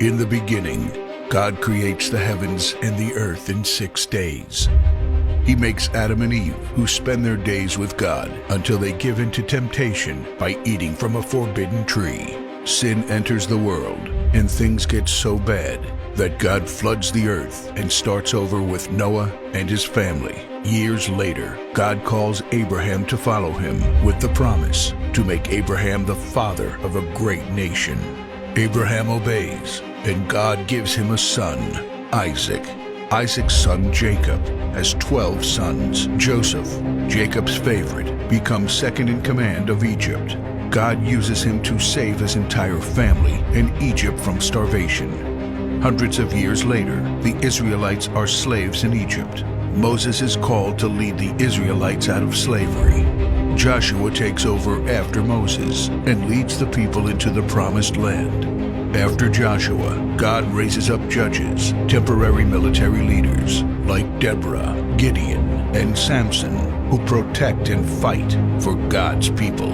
In the beginning, God creates the heavens and the earth in 6 days. He makes Adam and Eve, who spend their days with God until they give in to temptation by eating from a forbidden tree. Sin enters the world, and things get so bad that God floods the earth and starts over with Noah and his family. Years later, God calls Abraham to follow him with the promise to make Abraham the father of a great nation. Abraham obeys, and God gives him a son, Isaac. Isaac's son Jacob has 12 sons. Joseph, Jacob's favorite, becomes second in command of Egypt. God uses him to save his entire family and Egypt from starvation. Hundreds of years later, the Israelites are slaves in Egypt. Moses is called to lead the Israelites out of slavery. Joshua takes over after Moses and leads the people into the promised land. After Joshua, God raises up judges, temporary military leaders like Deborah, Gideon, and Samson, who protect and fight for God's people.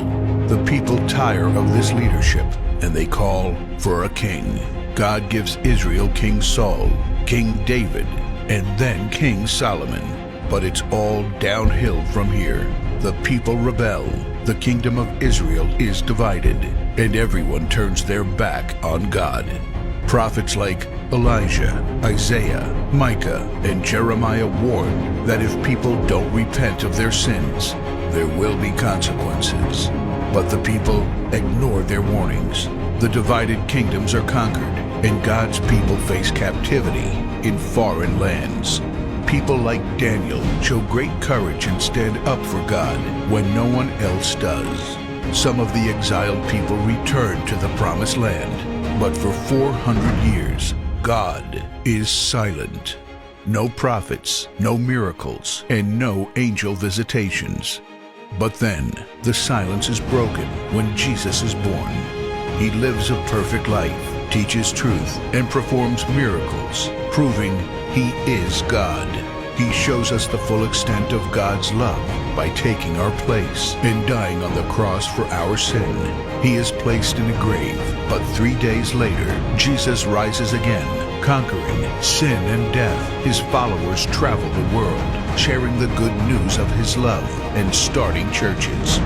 The people tire of this leadership, and they call for a king. God gives Israel King Saul, King David, and then King Solomon. But it's all downhill from here. The people rebel, the kingdom of Israel is divided, and everyone turns their back on God. Prophets like Elijah, Isaiah, Micah, and Jeremiah warn that if people don't repent of their sins, there will be consequences. But the people ignore their warnings. The divided kingdoms are conquered, and God's people face captivity in foreign lands. People like Daniel show great courage and stand up for God when no one else does. Some of the exiled people return to the promised land, but for 400 years, God is silent. No prophets, no miracles, and no angel visitations. But then, the silence is broken when Jesus is born. He lives a perfect life, teaches truth, and performs miracles, proving He is God. He shows us the full extent of God's love by taking our place and dying on the cross for our sin. He is placed in a grave, but 3 days later, Jesus rises again, conquering sin and death. His followers travel the world, sharing the good news of His love and starting churches.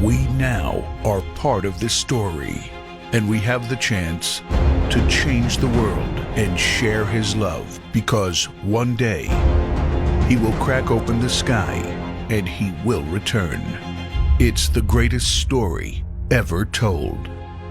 We now are part of this story, and we have the chance to change the world and share His love, because one day He will crack open the sky and He will return. It's the greatest story ever told.